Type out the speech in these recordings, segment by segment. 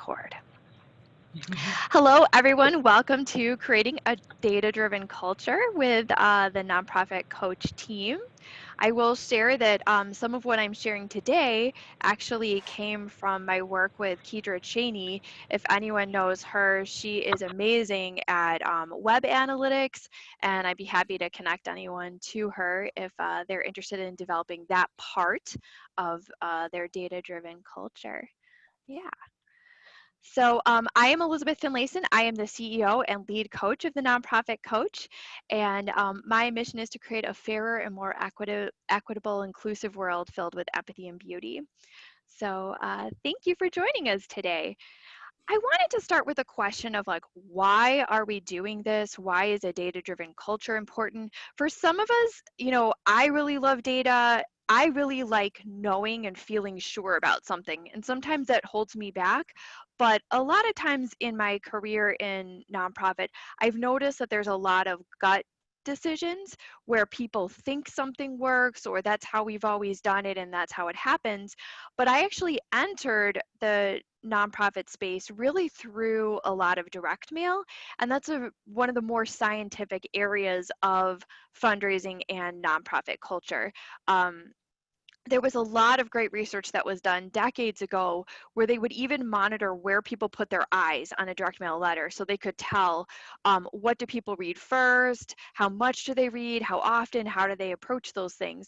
record. Hello, everyone. Welcome to Creating a Data-Driven Culture with the Nonprofit Coach team. I will share that some of what I'm sharing today actually came from my work with Kedra Cheney. If anyone knows her, she is amazing at web analytics, and I'd be happy to connect anyone to her if they're interested in developing that part of their data-driven culture. Yeah. So I am Elizabeth Finlayson. I am the CEO and lead coach of the Nonprofit Coach. And my mission is to create a fairer and more equitable, inclusive world filled with empathy and beauty. So thank you for joining us today. I wanted to start with a question of like, why are we doing this? Why is a data-driven culture important? For some of us, I really love data. I really like knowing and feeling sure about something. And sometimes that holds me back. But a lot of times in my career in nonprofit, I've noticed that there's a lot of gut decisions where people think something works or that's how we've always done it and that's how it happens. But I actually entered the nonprofit space really through a lot of direct mail, and that's one of the more scientific areas of fundraising and nonprofit culture. There was a lot of great research that was done decades ago where they would even monitor where people put their eyes on a direct mail letter so they could tell what do people read first, how much do they read, how often, how do they approach those things.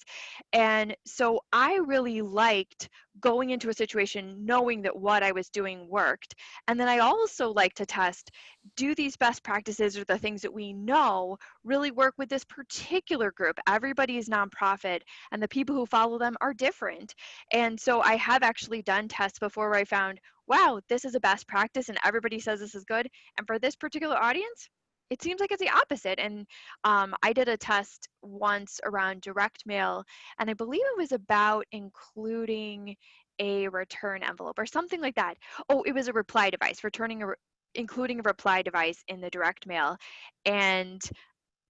And so I really liked going into a situation knowing that what I was doing worked. And then I also like to test, do these best practices or the things that we know really work with this particular group? Everybody is nonprofit and the people who follow them are different. And so I have actually done tests before where I found, wow, this is a best practice and everybody says this is good. And for this particular audience, it seems like it's the opposite. And I did a test once around direct mail, and I believe it was about including a return envelope or something like that. Oh, it was a reply device, including a reply device in the direct mail. And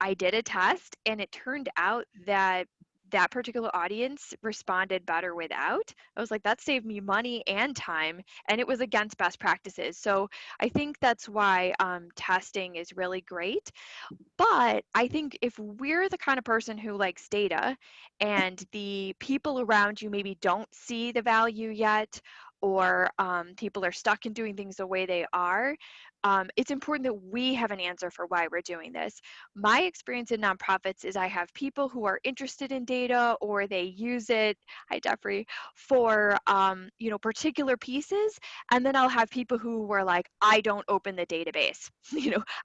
I did a test and it turned out that that particular audience responded better without. I was like, that saved me money and time, and it was against best practices. So I think that's why testing is really great. But I think if we're the kind of person who likes data and the people around you maybe don't see the value yet, or people are stuck in doing things the way they are, it's important that we have an answer for why we're doing this. My experience in nonprofits is I have people who are interested in data or they use it, hi Jeffrey, for particular pieces, and then I'll have people who were like, I don't open the database,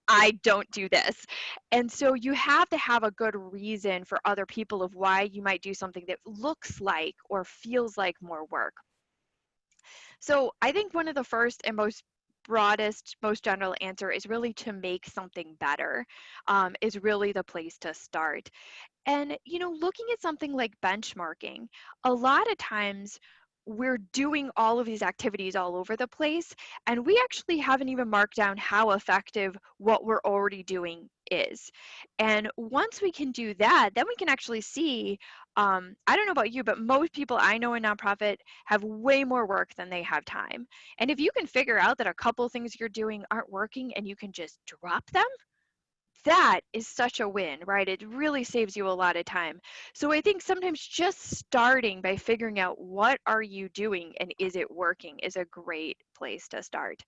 I don't do this. And so you have to have a good reason for other people of why you might do something that looks like or feels like more work. So I think one of the first and most broadest, most general answer is really to make something better, is really the place to start. And, looking at something like benchmarking, a lot of times we're doing all of these activities all over the place, and we actually haven't even marked down how effective what we're already doing is. And once we can do that, then we can actually see, I don't know about you, but most people I know in nonprofit have way more work than they have time. And if you can figure out that a couple things you're doing aren't working and you can just drop them, that is such a win, right? It really saves you a lot of time. So I think sometimes just starting by figuring out what are you doing and is it working is a great place to start.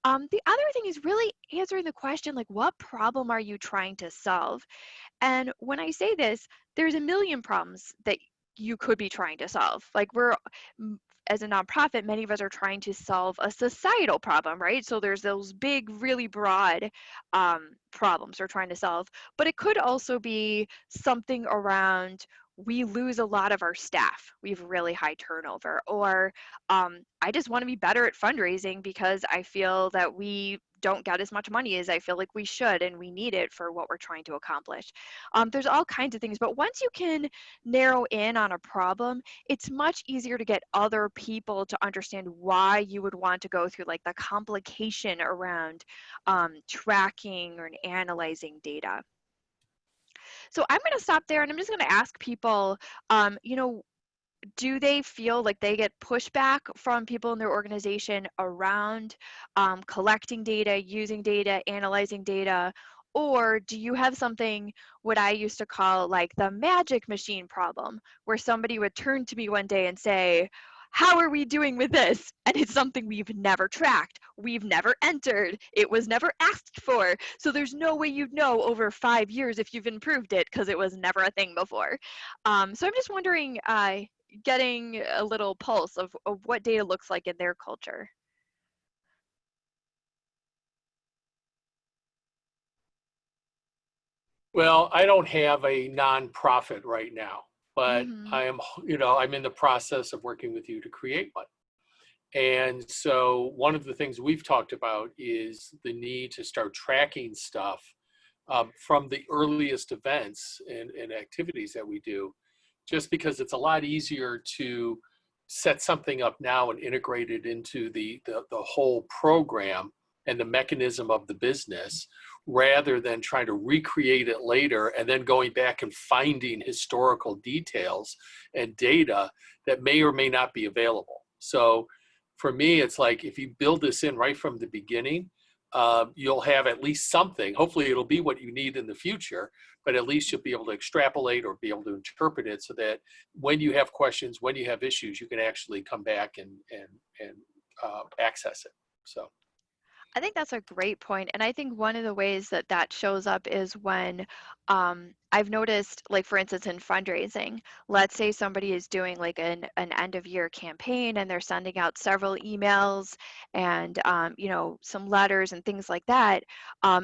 The other thing is really answering the question, like, what problem are you trying to solve? And when I say this, there's a million problems that you could be trying to solve. Like as a nonprofit, many of us are trying to solve a societal problem, right? So there's those big, really broad problems we're trying to solve. But it could also be something around we lose a lot of our staff. We have really high turnover. Or I just want to be better at fundraising because I feel that we don't get as much money as I feel like we should, and we need it for what we're trying to accomplish. There's all kinds of things, but once you can narrow in on a problem, it's much easier to get other people to understand why you would want to go through like the complication around tracking or analyzing data. So I'm going to stop there and I'm just going to ask people, do they feel like they get pushback from people in their organization around collecting data, using data, analyzing data? Or do you have something, what I used to call like the magic machine problem, where somebody would turn to me one day and say, how are we doing with this? And it's something we've never tracked, we've never entered, it was never asked for. So there's no way you'd know over 5 years if you've improved it because it was never a thing before. So I'm just wondering, getting a little pulse of what data looks like in their culture. Well, I don't have a nonprofit right now, but Mm-hmm. I am, I'm in the process of working with you to create one. And so one of the things we've talked about is the need to start tracking stuff from the earliest events and activities that we do, just because it's a lot easier to set something up now and integrate it into the whole program and the mechanism of the business, rather than trying to recreate it later and then going back and finding historical details and data that may or may not be available. So for me, it's like if you build this in right from the beginning, you'll have at least something. Hopefully it'll be what you need in the future, but at least you'll be able to extrapolate or be able to interpret it so that when you have questions, when you have issues, you can actually come back and access it. So. I think that's a great point. And I think one of the ways that that shows up is when I've noticed, like, for instance, in fundraising, let's say somebody is doing like an end of year campaign and they're sending out several emails and, some letters and things like that.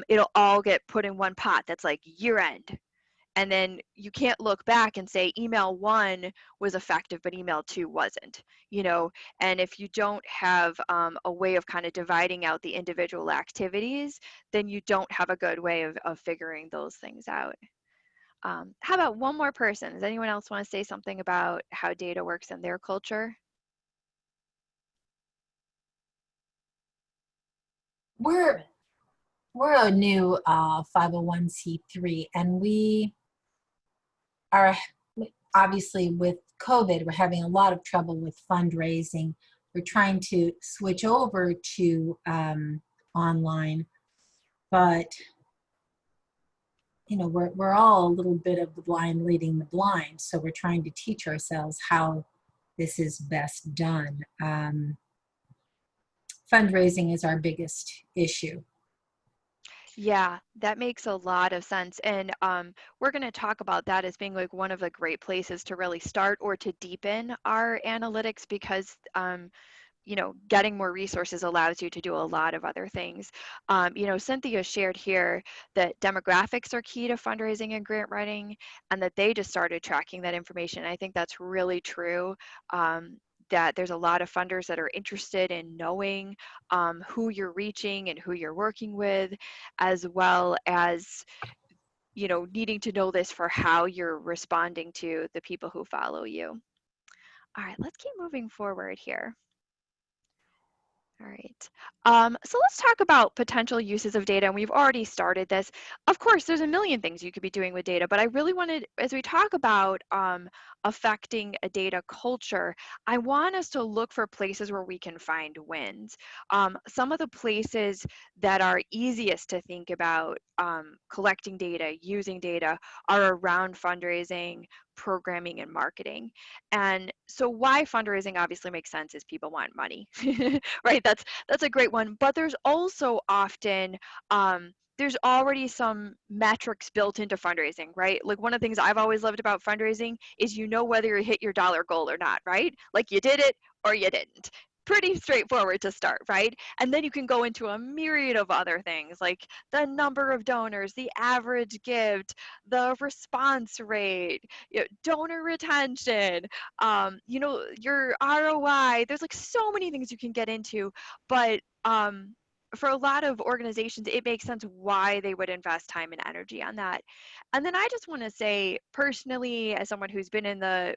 It'll all get put in one pot that's like year end. And then you can't look back and say email one was effective but email two wasn't, you know. And if you don't have a way of kind of dividing out the individual activities, then you don't have a good way of figuring those things out. How about one more person? Does anyone else want to say something about how data works in their culture? We're we're a new 501c3, and we are obviously with COVID, we're having a lot of trouble with fundraising. We're trying to switch over to online, but we're all a little bit of the blind leading the blind. So we're trying to teach ourselves how this is best done. Fundraising is our biggest issue. Yeah, that makes a lot of sense. And we're going to talk about that as being like one of the great places to really start or to deepen our analytics because getting more resources allows you to do a lot of other things. Cynthia shared here that demographics are key to fundraising and grant writing, and that they just started tracking that information. I think that's really true. That there's a lot of funders that are interested in knowing who you're reaching and who you're working with, as well as needing to know this for how you're responding to the people who follow you. All right, let's keep moving forward here. All right. So let's talk about potential uses of data. And we've already started this. Of course, there's a million things you could be doing with data, but I really wanted, as we talk about affecting a data culture, I want us to look for places where we can find wins. Some of the places that are easiest to think about collecting data, using data, are around fundraising, programming, and marketing. And so why fundraising obviously makes sense is people want money. Right? That's a great one. But there's also often there's already some metrics built into fundraising, right? Like one of the things I've always loved about fundraising is whether you hit your dollar goal or not, right? Like you did it or you didn't. Pretty straightforward to start, right? And then you can go into a myriad of other things like the number of donors, the average gift, the response rate, donor retention, your ROI. There's like so many things you can get into, but for a lot of organizations, it makes sense why they would invest time and energy on that. And then I just want to say, personally, as someone who's been in the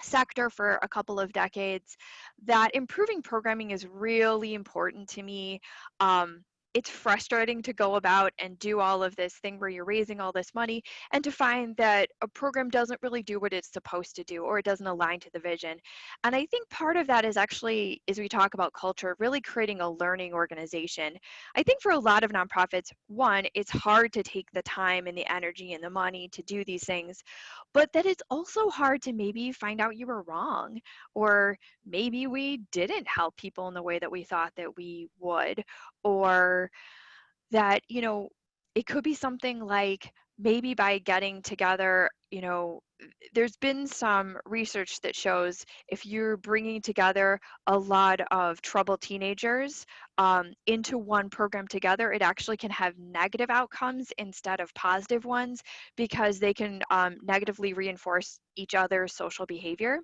sector for a couple of decades, that improving programming is really important to me. it's frustrating to go about and do all of this thing where you're raising all this money and to find that a program doesn't really do what it's supposed to do or it doesn't align to the vision. And I think part of that is actually, as we talk about culture, really creating a learning organization. I think for a lot of nonprofits, one, it's hard to take the time and the energy and the money to do these things, but that it's also hard to maybe find out you were wrong, or maybe we didn't help people in the way that we thought that we would, or that, it could be something like maybe by getting together, there's been some research that shows if you're bringing together a lot of troubled teenagers into one program together, it actually can have negative outcomes instead of positive ones because they can negatively reinforce each other's social behavior.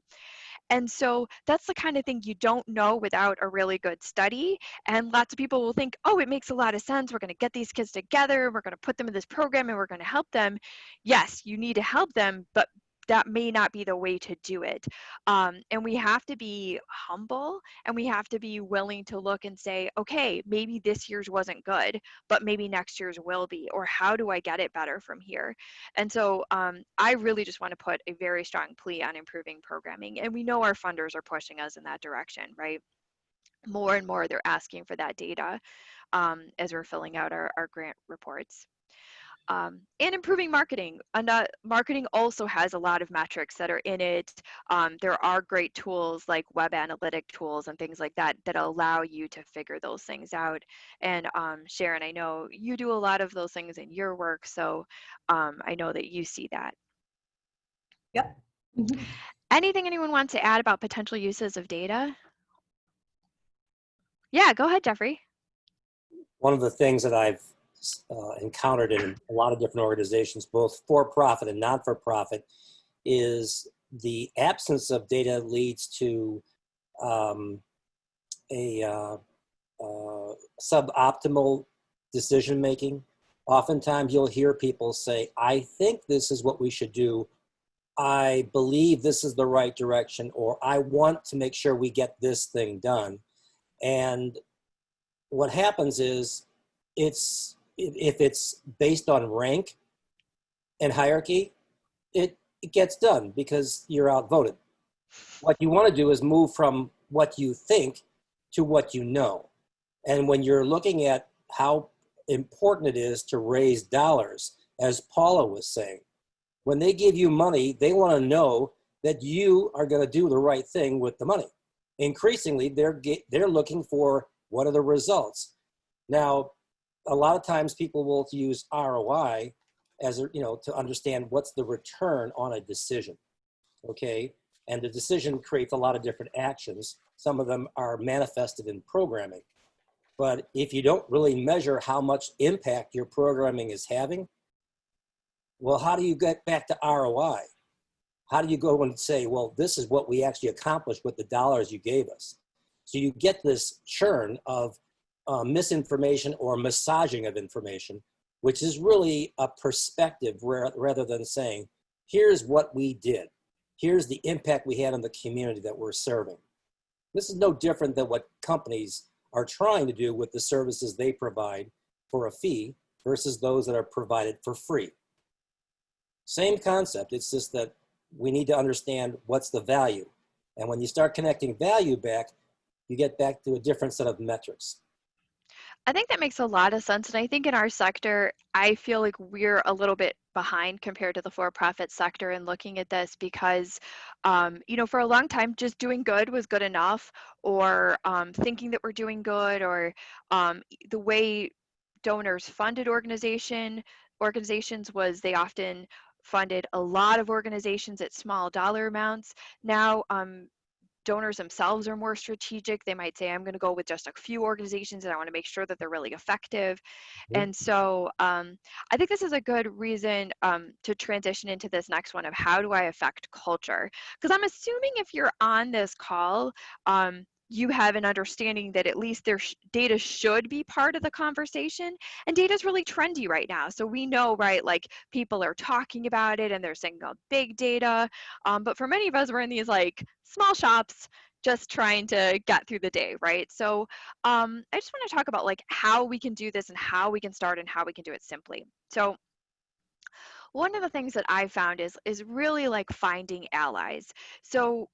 And so that's the kind of thing you don't know without a really good study. And lots of people will think, oh, it makes a lot of sense. We're going to get these kids together. We're going to put them in this program and we're going to help them. Yes, you need to help them, but that may not be the way to do it. And we have to be humble and we have to be willing to look and say, okay, maybe this year's wasn't good, but maybe next year's will be, or how do I get it better from here? And so I really just want to put a very strong plea on improving programming. And we know our funders are pushing us in that direction, right? More and more, they're asking for that data as we're filling out our grant reports. And improving marketing. Marketing also has a lot of metrics that are in it. There are great tools like web analytic tools and things like that that allow you to figure those things out. And Sharon, I know you do a lot of those things in your work, so I know that you see that. Yep. Mm-hmm. Anything anyone wants to add about potential uses of data? Yeah, go ahead, Jeffrey. One of the things that I've encountered in a lot of different organizations, both for-profit and not-for-profit, is the absence of data leads to suboptimal decision making. Oftentimes you'll hear people say, I think this is what we should do. I believe this is the right direction, or I want to make sure we get this thing done. And what happens is if it's based on rank and hierarchy, it gets done because you're outvoted. What you want to do is move from what you think to what you know. And when you're looking at how important it is to raise dollars, as Paula was saying, when they give you money, they want to know that you are going to do the right thing with the money. Increasingly, they're looking for what are the results. Now, a lot of times people will use ROI as to understand what's the return on a decision, okay? And the decision creates a lot of different actions. Some of them are manifested in programming. But if you don't really measure how much impact your programming is having, well, how do you get back to ROI? How do you go and say, well, this is what we actually accomplished with the dollars you gave us? So you get this churn of misinformation or massaging of information, which is really a perspective rather than saying, here's what we did. Here's the impact we had on the community that we're serving. This is no different than what companies are trying to do with the services they provide for a fee versus those that are provided for free. Same concept, it's just that we need to understand what's the value. And when you start connecting value back, you get back to a different set of metrics. I think that makes a lot of sense. And I think in our sector, I feel like we're a little bit behind compared to the for-profit sector in looking at this because, for a long time, just doing good was good enough, or thinking that we're doing good, or the way donors funded organizations was they often funded a lot of organizations at small dollar amounts. Now, donors themselves are more strategic. They might say, I'm going to go with just a few organizations and I want to make sure that they're really effective. Mm-hmm. And so I think this is a good reason to transition into this next one of how do I affect culture? Because I'm assuming if you're on this call, you have an understanding that at least their data should be part of the conversation. And data is really trendy right now. So we know, right, like people are talking about it and they're saying about big data. But for many of us, we're in these like small shops, just trying to get through the day, right? So I just want to talk about like how we can do this and how we can start and how we can do it simply. So one of the things that I found is really like finding allies. So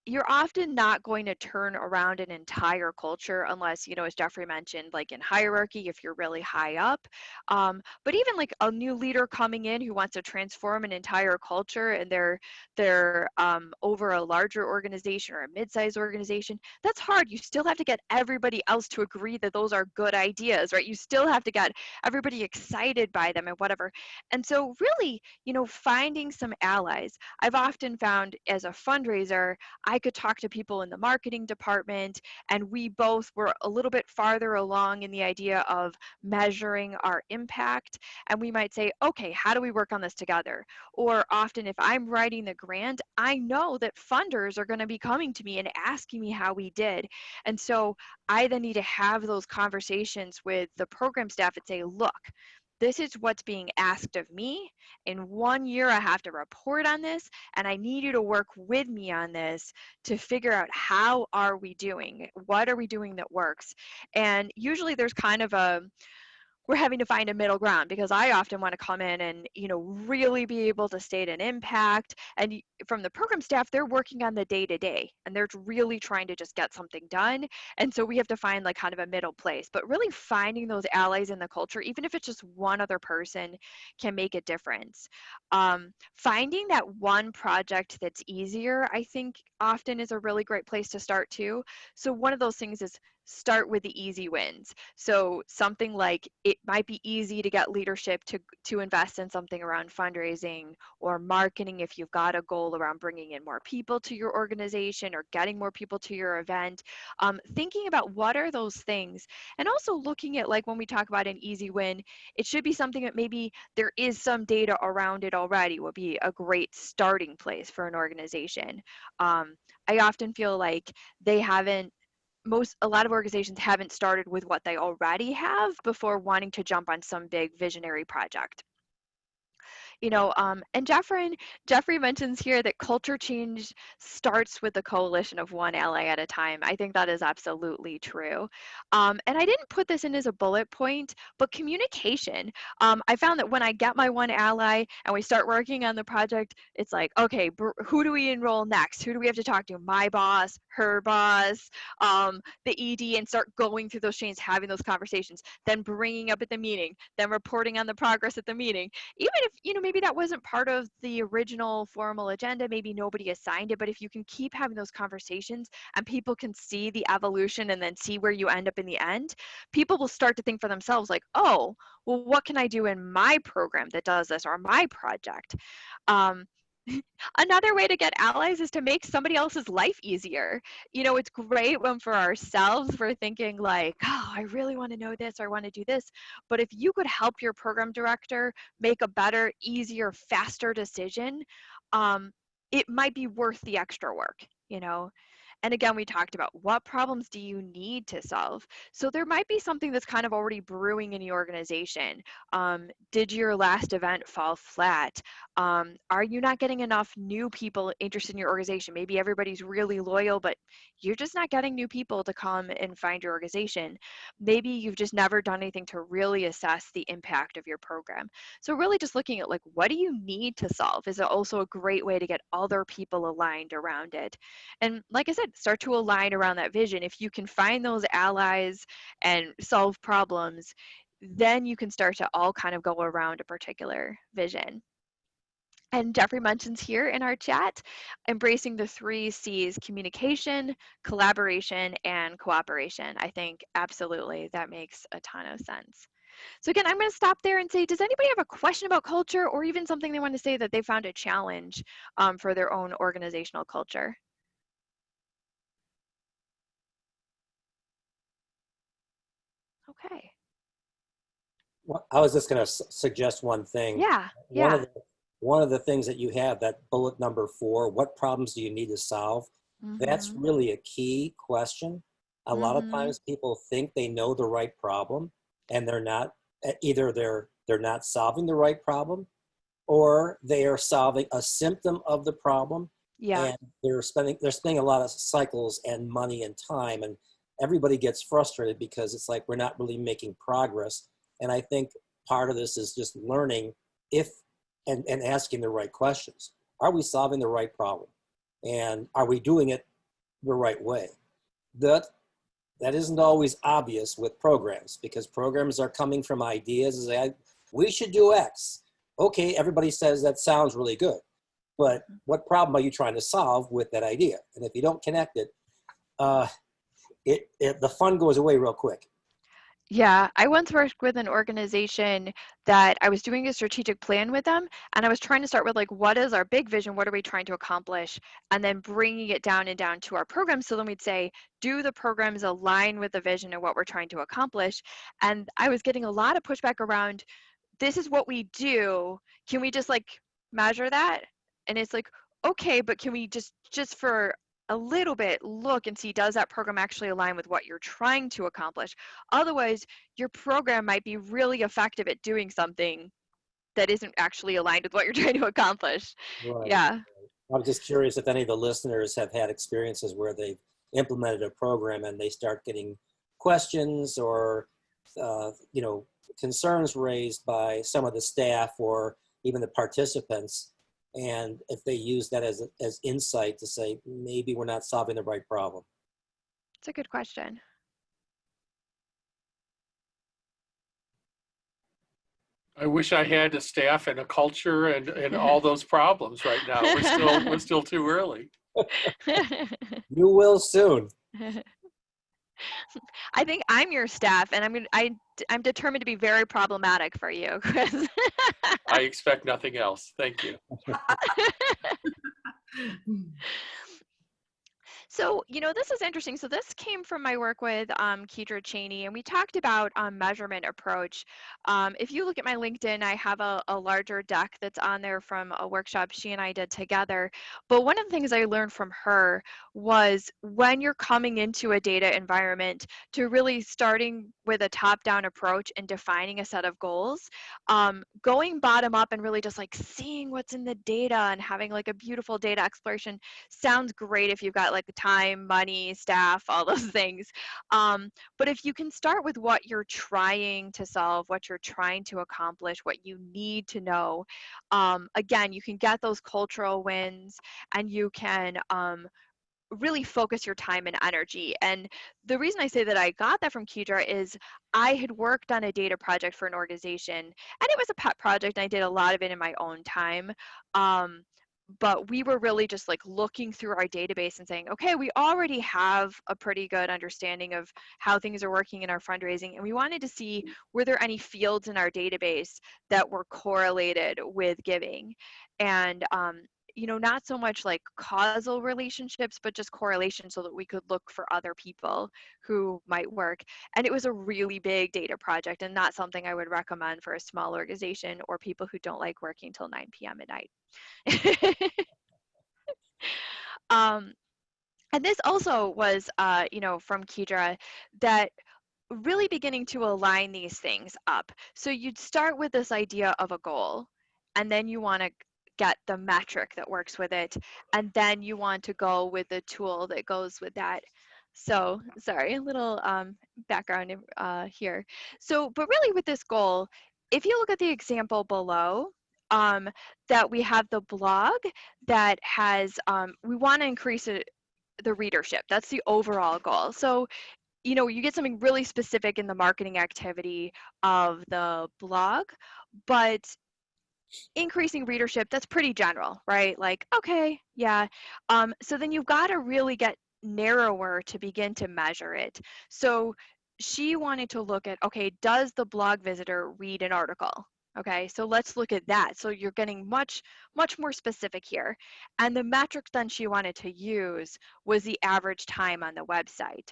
you're often not going to turn around an entire culture unless, you know, as Jeffrey mentioned, like in hierarchy, if you're really high up. But even like a new leader coming in who wants to transform an entire culture and they're over a larger organization or a mid-sized organization, that's hard. You still have to get everybody else to agree that those are good ideas, right? You still have to get everybody excited by them and whatever. And so really, you know, finding some allies. I've often found as a fundraiser, I could talk to people in the marketing department, and we both were a little bit farther along in the idea of measuring our impact. And we might say, okay, how do we work on this together? Or often, if I'm writing the grant, I know that funders are going to be coming to me and asking me how we did. And so I then need to have those conversations with the program staff and say, look, this is what's being asked of me. In 1 year, I have to report on this, and I need you to work with me on this to figure out how are we doing? What are we doing that works? And usually there's kind of a we're having to find a middle ground because I often want to come in and, you know, really be able to state an impact. And from the program staff, they're working on the day to day and they're really trying to just get something done. And so we have to find like kind of a middle place, but really finding those allies in the culture, even if it's just one other person, can make a difference. Finding that one project that's easier, I think often is a really great place to start too. So one of those things is start with the easy wins. So something like it might be easy to get leadership to invest in something around fundraising or marketing if you've got a goal around bringing in more people to your organization or getting more people to your event. Thinking about what are those things, and also looking at like when we talk about an easy win, it should be something that maybe there is some data around it already would be a great starting place for an organization. I often feel like they haven't a lot of organizations haven't started with what they already have before wanting to jump on some big visionary project. You know, and Jeffrey mentions here that culture change starts with a coalition of one ally at a time. I think that is absolutely true. And I didn't put this in as a bullet point, but communication. I found that when I get my one ally and we start working on the project, it's like, okay, who do we enroll next? Who do we have to talk to? My boss, her boss, the ED, and start going through those chains, having those conversations, then bringing up at the meeting, then reporting on the progress at the meeting. Even if, you know, maybe that wasn't part of the original formal agenda, maybe nobody assigned it, but if you can keep having those conversations and people can see the evolution and then see where you end up in the end, people will start to think for themselves like, oh, well, what can I do in my program that does this or my project? Um, Another way to get allies is to make somebody else's life easier. You know, it's great when for ourselves we're thinking like, oh, I really want to know this or I want to do this. But if you could help your program director make a better, easier, faster decision, um, it might be worth the extra work, you know? And again, we talked about what problems do you need to solve? So there might be something that's kind of already brewing in the organization. Did your last event fall flat? Are you not getting enough new people interested in your organization? Maybe everybody's really loyal, but you're just not getting new people to come and find your organization. Maybe you've just never done anything to really assess the impact of your program. So really just looking at like, what do you need to solve is also a great way to get other people aligned around it. And like I said, start to align around that vision. If you can find those allies and solve problems, then you can start to all kind of go around a particular vision. And Jeffrey mentions here in our chat, embracing the 3 C's: communication, collaboration, and cooperation. I think absolutely that makes a ton of sense. So again, I'm going to stop there and say, does anybody have a question about culture or even something they want to say that they found a challenge for their own organizational culture? Okay. Well, I was just going to suggest one thing. Yeah. One Yeah. of the one of the things that you have, that bullet number 4, what problems do you need to solve? That's Mhm. really a key question. A lot of Mhm. times people think they know the right problem and they're not. Either they're not solving the right problem, or they are solving a symptom of the problem Yeah. and they're spending a lot of cycles and money and time, and everybody gets frustrated because it's like we're not really making progress. And I think part of this is just learning if and asking the right questions. Are we solving the right problem? And are we doing it the right way? That that isn't always obvious with programs, because programs are coming from ideas and say, we should do X. Okay, everybody says that sounds really good, but what problem are you trying to solve with that idea? And if you don't connect it, uh, the fun goes away real quick. Yeah, I once worked with an organization that I was doing a strategic plan with them, and I was trying to start with like, what is our big vision? What are we trying to accomplish? And then bringing it down and down to our programs. So then we'd say, do the programs align with the vision and what we're trying to accomplish? And I was getting a lot of pushback around, this is what we do. Can we just like measure that? And it's like, okay, but can we just for a little bit look and see, does that program actually align with what you're trying to accomplish? Otherwise, your program might be really effective at doing something that isn't actually aligned with what you're trying to accomplish. Right. Yeah. I'm just curious if any of the listeners have had experiences where they've implemented a program and they start getting questions or concerns raised by some of the staff or even the participants, and if they use that as insight to say maybe we're not solving the right problem. It's a good question. I wish I had a staff and a culture and all those problems right now. We're still too early. You will soon. I think I'm your staff, and I'm determined to be very problematic for you, Chris. I expect nothing else. Thank you. So, this is interesting. So this came from my work with Kedra Cheney, and we talked about measurement approach. If you look at my LinkedIn, I have a larger deck that's on there from a workshop she and I did together. But one of the things I learned from her was when you're coming into a data environment, to really starting with a top-down approach and defining a set of goals, going bottom up and really just like seeing what's in the data and having like a beautiful data exploration sounds great if you've got like the time, money, staff, all those things. But if you can start with what you're trying to solve, what you're trying to accomplish, what you need to know, again, you can get those cultural wins, and you can really focus your time and energy. And the reason I say that I got that from Kedra is I had worked on a data project for an organization, and it was a pet project, and I did a lot of it in my own time. But we were really just like looking through our database and saying, okay, we already have a pretty good understanding of how things are working in our fundraising, and we wanted to see, were there any fields in our database that were correlated with giving? And not so much like causal relationships, but just correlation, so that we could look for other people who might work. And it was a really big data project, and not something I would recommend for a small organization or people who don't like working till 9 p.m. at night. um, and this also was, from Kedra, that really beginning to align these things up. So you'd start with this idea of a goal, and then you want to get the metric that works with it, and then you want to go with the tool that goes with that. So sorry, a little background here. So, but really with this goal, if you look at the example below, um, that we have the blog that has, we want to increase the readership. That's the overall goal. So you get something really specific in the marketing activity of the blog, but increasing readership, that's pretty general, right? Like, okay, yeah. So then you've got to really get narrower to begin to measure it. So she wanted to look at, okay, does the blog visitor read an article? Okay, so let's look at that. So you're getting much, much more specific here. And the metric then she wanted to use was the average time on the website.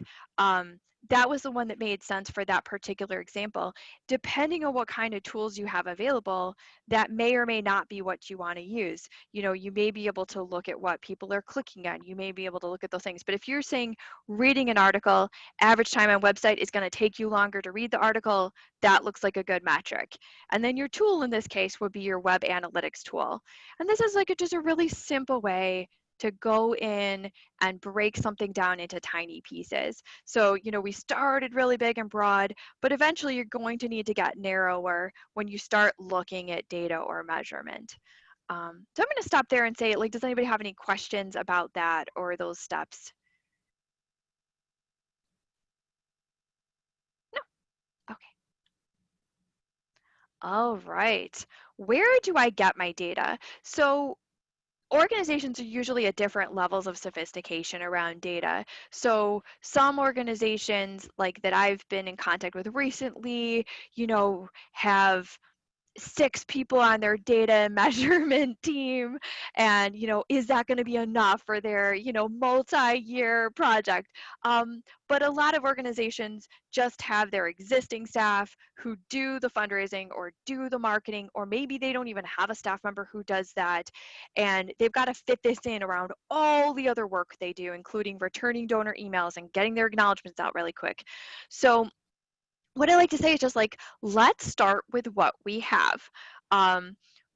That was the one that made sense for that particular example. Depending on what kind of tools you have available, that may or may not be what you want to use. You may be able to look at what people are clicking on. You may be able to look at those things. But if you're saying reading an article, average time on website is going to take you longer to read the article, that looks like a good metric. And then your tool in this case would be your web analytics tool. And this is like just a really simple way to go in and break something down into tiny pieces. So, we started really big and broad, but eventually you're going to need to get narrower when you start looking at data or measurement. So I'm going to stop there and say, like, does anybody have any questions about that or those steps? No? Okay. All right. Where do I get my data? So organizations are usually at different levels of sophistication around data. So some organizations like that I've been in contact with recently, have 6 people on their data measurement team, and is that going to be enough for their multi-year project? But a lot of organizations just have their existing staff who do the fundraising or do the marketing, or maybe they don't even have a staff member who does that, and they've got to fit this in around all the other work they do, including returning donor emails and getting their acknowledgments out really quick. So what I like to say is just like, let's start with what we have.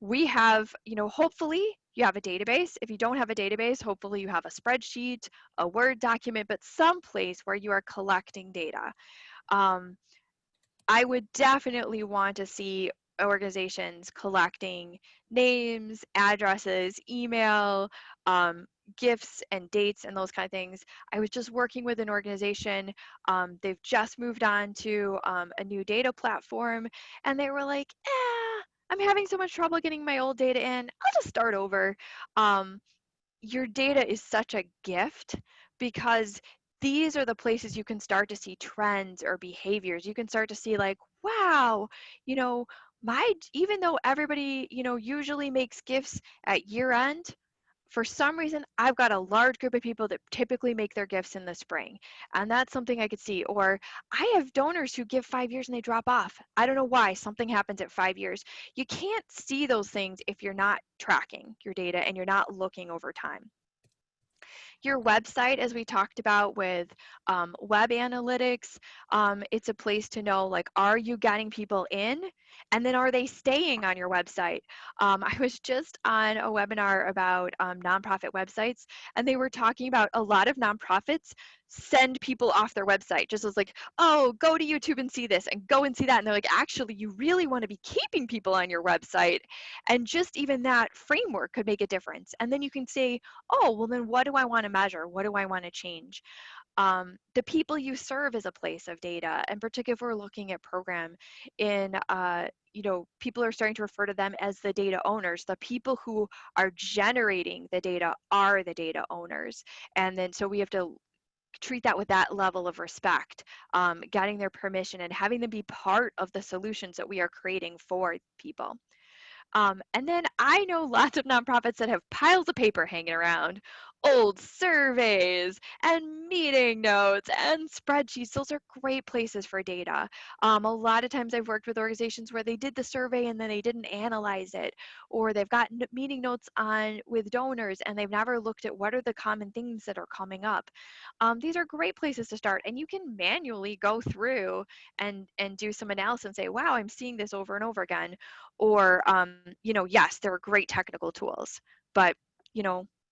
We have, hopefully you have a database. If you don't have a database, hopefully you have a spreadsheet, a Word document, but some place where you are collecting data. I would definitely want to see organizations collecting names, addresses, email, gifts and dates and those kind of things. I was just working with an organization. They've just moved on to a new data platform, and they were like, I'm having so much trouble getting my old data in. I'll just start over. Your data is such a gift because these are the places you can start to see trends or behaviors. You can start to see like, wow, you know, even though everybody, usually makes gifts at year end, for some reason, I've got a large group of people that typically make their gifts in the spring. And that's something I could see. Or I have donors who give 5 years and they drop off. I don't know why. Something happens at 5 years. You can't see those things if you're not tracking your data and you're not looking over time. Your website, as we talked about with web analytics, it's a place to know, like, are you getting people in? And then are they staying on your website? I was just on a webinar about nonprofit websites, and they were talking about a lot of nonprofits send people off their website just as like, oh, go to YouTube and see this and go and see that. And they're like, actually, you really want to be keeping people on your website. And just even that framework could make a difference. And then you can say, oh, well, then what do I want to measure? What do I want to change? The people you serve is a place of data, and particularly if we're looking at program in, people are starting to refer to them as the data owners. The people who are generating the data are the data owners. And then so we have to treat that with that level of respect, getting their permission and having them be part of the solutions that we are creating for people. And then I know lots of nonprofits that have piles of paper hanging around, old surveys and meeting notes and spreadsheets. Those are great places for data. A lot of times I've worked with organizations where they did the survey and then they didn't analyze it, or they've got meeting notes on with donors and they've never looked at what are the common things that are coming up. These are great places to start, and you can manually go through and do some analysis and say, wow, I'm seeing this over and over again. Or, yes, there are great technical tools, but,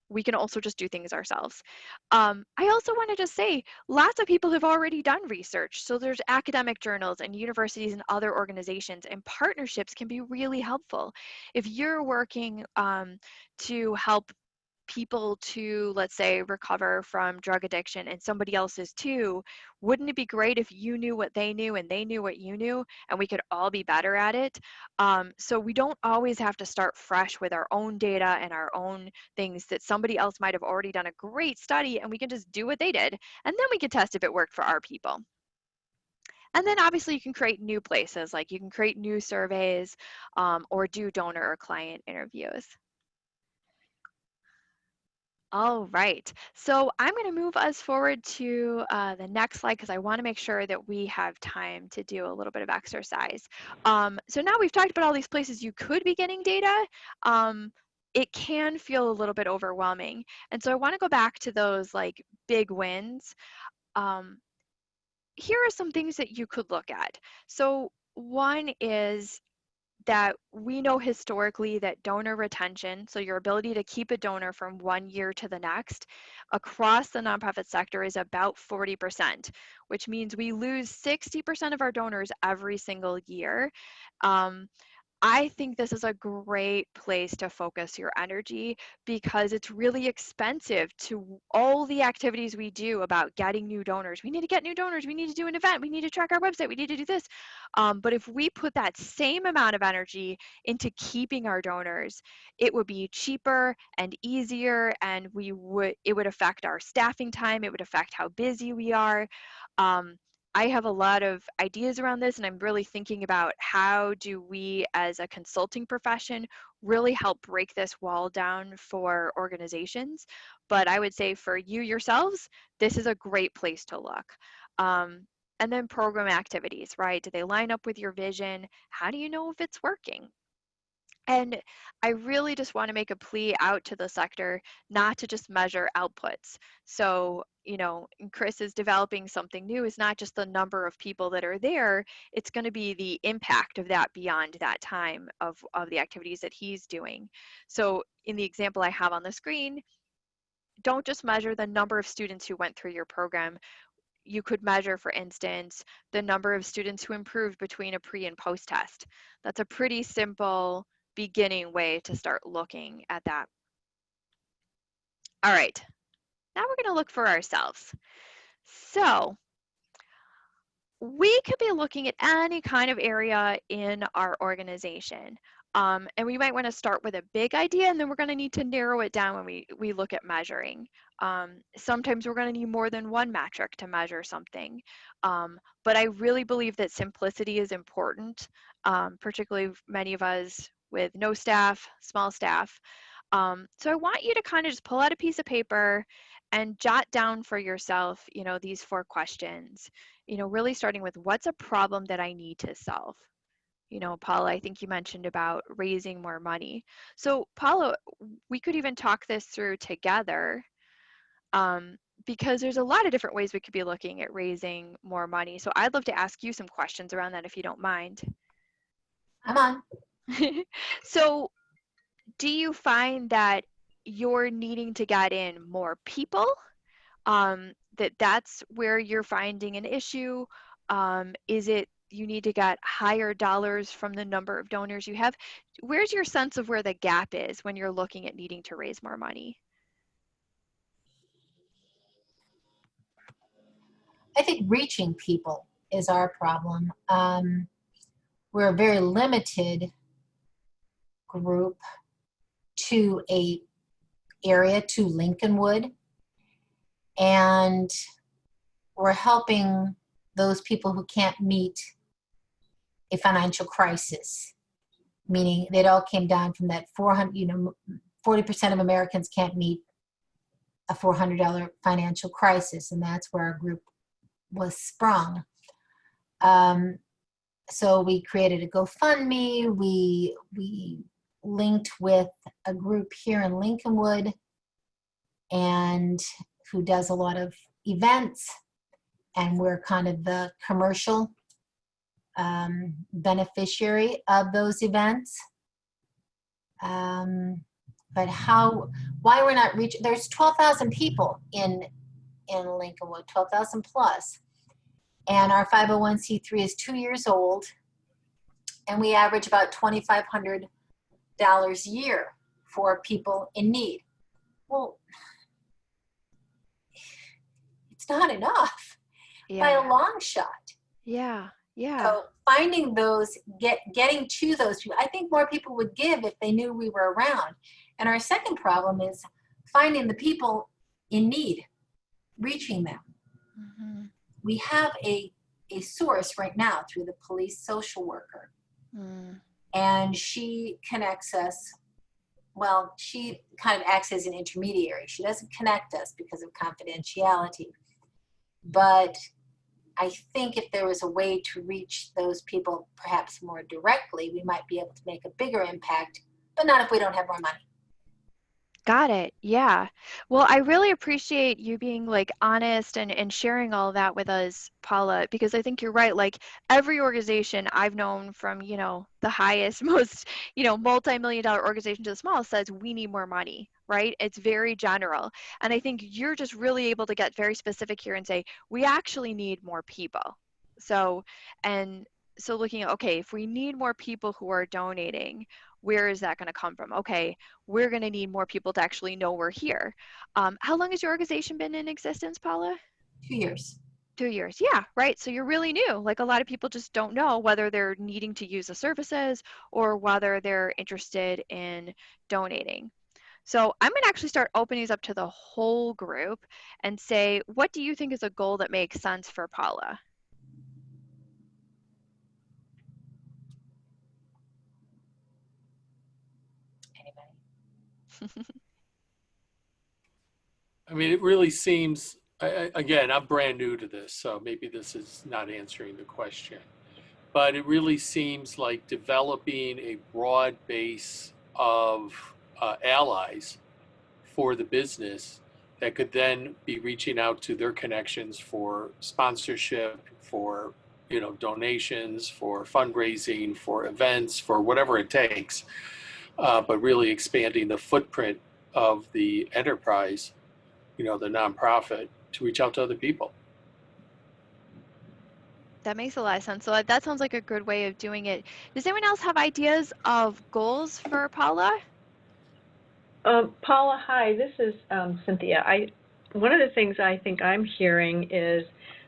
we can also just do things ourselves. I also want to just say, lots of people have already done research. So there's academic journals and universities and other organizations, and partnerships can be really helpful. If you're working to help people to, let's say, recover from drug addiction and somebody else is too, wouldn't it be great if you knew what they knew and they knew what you knew and we could all be better at it? So we don't always have to start fresh with our own data and our own things that somebody else might have already done a great study, and we can just do what they did and then we can test if it worked for our people. And then obviously you can create new places, like you can create new surveys or do donor or client interviews. All right, so I'm going to move us forward to the next slide because I want to make sure that we have time to do a little bit of exercise. So now we've talked about all these places you could be getting data. It can feel a little bit overwhelming. And so I want to go back to those like big wins. Here are some things that you could look at. So one is that we know historically that donor retention, so your ability to keep a donor from one year to the next, across the nonprofit sector is about 40%, which means we lose 60% of our donors every single year. I think this is a great place to focus your energy because it's really expensive to all the activities we do about getting new donors. We need to get new donors. We need to do an event. We need to track our website. We need to do this. But if we put that same amount of energy into keeping our donors, it would be cheaper and easier, and it would affect our staffing time. It would affect how busy we are. I have a lot of ideas around this, and I'm really thinking about how do we as a consulting profession really help break this wall down for organizations. But I would say for you yourselves, this is a great place to look. And then program activities, right? Do they line up with your vision? How do you know if it's working? And I really just want to make a plea out to the sector not to just measure outputs. So, Chris is developing something new. Is not just the number of people that are there, it's going to be the impact of that beyond that time of the activities that he's doing. So in the example I have on the screen, don't just measure the number of students who went through your program. You could measure, for instance, the number of students who improved between a pre and post test. That's a pretty simple beginning way to start looking at that. All right, now we're going to look for ourselves. So we could be looking at any kind of area in our organization. And we might want to start with a big idea, and then we're going to need to narrow it down when we look at measuring. Sometimes we're going to need more than one metric to measure something. But I really believe that simplicity is important, particularly many of us with no staff, small staff. So I want you to kind of just pull out a piece of paper and jot down for yourself, these 4 questions, really starting with what's a problem that I need to solve? Paula, I think you mentioned about raising more money. So Paula, we could even talk this through together, because there's a lot of different ways we could be looking at raising more money. So I'd love to ask you some questions around that if you don't mind. I'm on. So do you find that you're needing to get in more people? That's where you're finding an issue? Is it you need to get higher dollars from the number of donors you have? Where's your sense of where the gap is when you're looking at needing to raise more money? I think reaching people is our problem. We're a very limited group to a area, to Lincolnwood, and we're helping those people who can't meet a financial crisis, meaning it all came down from that 40% of Americans can't meet a $400 financial crisis, and that's where our group was sprung. So we created a GoFundMe. We linked with a group here in Lincolnwood, and who does a lot of events, and we're kind of the commercial beneficiary of those events. But why we're not reaching, there's 12,000 people in Lincolnwood, 12,000 plus. And our 501c3 is 2 years old, and we average about $2,500 a year for people in need. Well, it's not enough by a long shot. Yeah. So finding those, getting to those people, I think more people would give if they knew we were around. And our second problem is finding the people in need, reaching them. Mm-hmm. We have a source right now through the police social worker. And she connects us. Well, she kind of acts as an intermediary. She doesn't connect us because of confidentiality. But I think if there was a way to reach those people perhaps more directly, we might be able to make a bigger impact, but not if we don't have more money. Got it. Yeah. Well, I really appreciate you being like honest and sharing all of that with us, Paula, because I think you're right. Like every organization I've known from, the highest, most, multi-million dollar organization to the smallest says we need more money, right? It's very general. And I think you're just really able to get very specific here and say, we actually need more people. So, and so looking at, okay, if we need more people who are donating, where is that going to come from? Okay, we're going to need more people to actually know we're here. How long has your organization been in existence, Paula? 2 years. 2 years. Yeah, right. So you're really new. Like a lot of people just don't know whether they're needing to use the services or whether they're interested in donating. So I'm going to actually start opening these up to the whole group and say, what do you think is a goal that makes sense for Paula? Anybody? I mean, it really seems, again, I'm brand new to this, so maybe this is not answering the question. But it really seems like developing a broad base of allies for the business that could then be reaching out to their connections for sponsorship, for donations, for fundraising, for events, for whatever it takes. But really expanding the footprint of the enterprise, the nonprofit, to reach out to other people. That makes a lot of sense. So that sounds like a good way of doing it. Does anyone else have ideas of goals for Paula? Paula, hi. This is Cynthia. One of the things I think I'm hearing is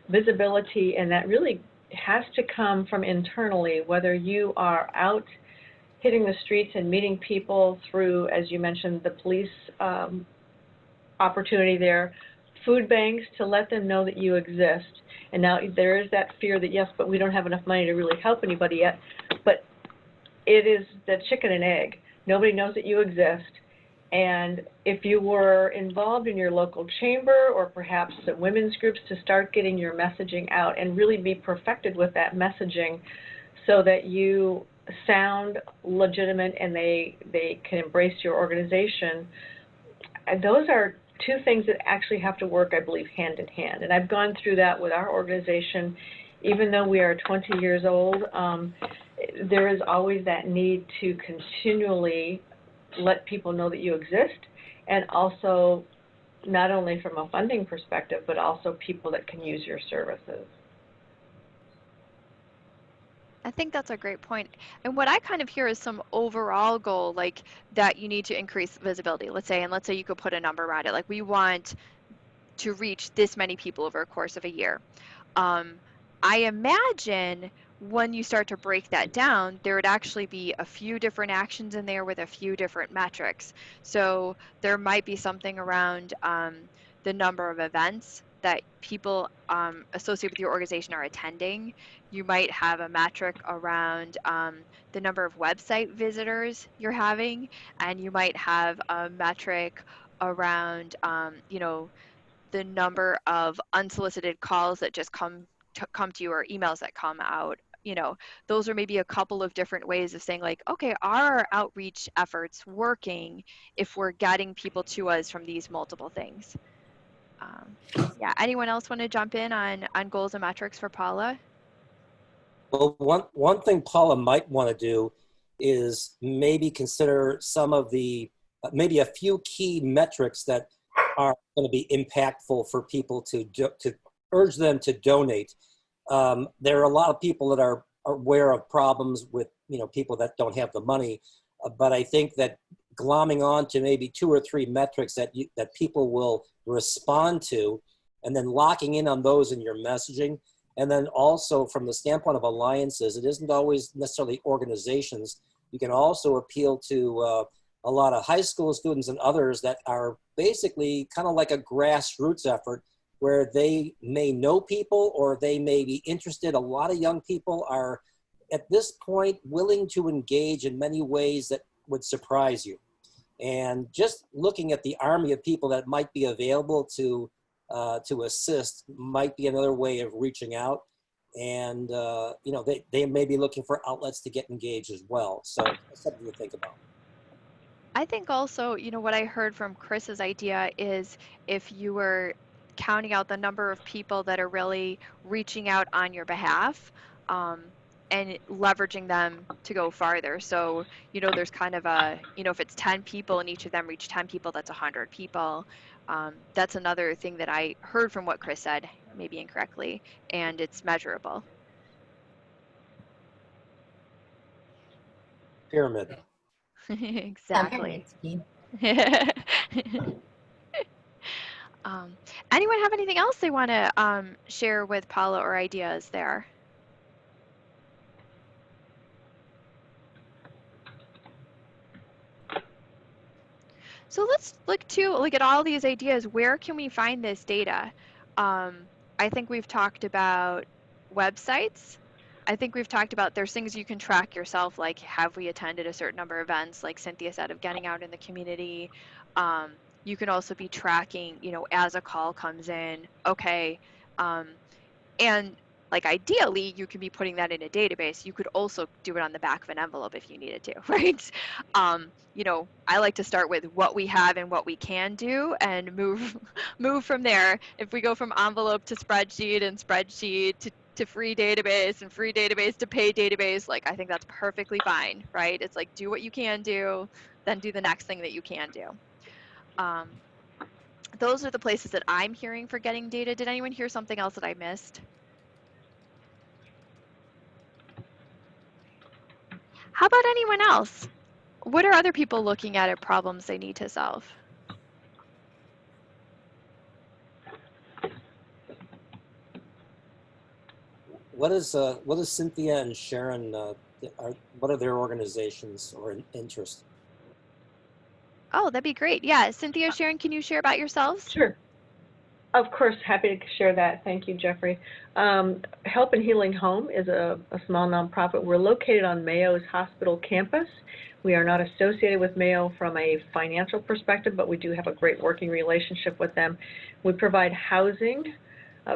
visibility, and that really has to come from internally, whether you are out hitting the streets and meeting people through, as you mentioned, the police opportunity there, food banks, to let them know that you exist. And now there is that fear that, yes, but we don't have enough money to really help anybody yet. But it is the chicken and egg. Nobody knows that you exist. And if you were involved in your local chamber or perhaps some women's groups, to start getting your messaging out and really be perfected with that messaging so that you sound legitimate and they can embrace your organization. And those are two things that actually have to work, I believe, hand in hand. And I've gone through that with our organization. Even though we are 20 years old, there is always that need to continually let people know that you exist, and also not only from a funding perspective, but also people that can use your services. I think that's a great point. And what I kind of hear is some overall goal, like that you need to increase visibility, let's say you could put a number around it. Like we want to reach this many people over a course of a year. I imagine when you start to break that down, there would actually be a few different actions in there with a few different metrics. So there might be something around the number of events that people associated with your organization are attending. You might have a metric around the number of website visitors you're having, and you might have a metric around, the number of unsolicited calls that just come to you, or emails that come out. Those are maybe a couple of different ways of saying, like, okay, are our outreach efforts working if we're getting people to us from these multiple things? Yeah, anyone else want to jump in on goals and metrics for Paula? Well, one thing Paula might want to do is maybe consider some of the, maybe a few key metrics that are going to be impactful for people to urge them to donate. There are a lot of people that are aware of problems with people that don't have the money, but I think that glomming on to maybe 2 or 3 metrics that people will respond to, and then locking in on those in your messaging. And then also from the standpoint of alliances, it isn't always necessarily organizations. You can also appeal to a lot of high school students and others that are basically kind of like a grassroots effort, where they may know people or they may be interested. A lot of young people are at this point willing to engage in many ways that would surprise you. And just looking at the army of people that might be available to assist might be another way of reaching out. And they may be looking for outlets to get engaged as well. So that's something to think about. I think also, what I heard from Chris's idea is if you were counting out the number of people that are really reaching out on your behalf, and leveraging them to go farther. So, there's kind of if it's 10 people and each of them reach 10 people, that's 100 people. That's another thing that I heard from what Chris said, maybe incorrectly, and it's measurable. Pyramid. Exactly. pyramid scheme. Anyone have anything else they want to share with Paula or ideas there? So let's look at all these ideas. Where can we find this data? I think we've talked about websites. I think we've talked about there's things you can track yourself, like have we attended a certain number of events, like Cynthia said, of getting out in the community. You can also be tracking, as a call comes in, okay, and like ideally you could be putting that in a database. You could also do it on the back of an envelope if you needed to, right? I like to start with what we have and what we can do and move from there. If we go from envelope to spreadsheet and spreadsheet to free database and free database to paid database, like I think that's perfectly fine, right? It's like do what you can do, then do the next thing that you can do. Those are the places that I'm hearing for getting data. Did anyone hear something else that I missed? How about anyone else? What are other people looking at problems they need to solve? What is Cynthia and Sharon? What are their organizations or interests? Oh, that'd be great. Yeah, Cynthia, Sharon, can you share about yourselves? Sure. Of course, happy to share that. Thank you, Jeffrey. Help and Healing Home is a small nonprofit. We're located on Mayo's hospital campus. We are not associated with Mayo from a financial perspective, but we do have a great working relationship with them. We provide housing,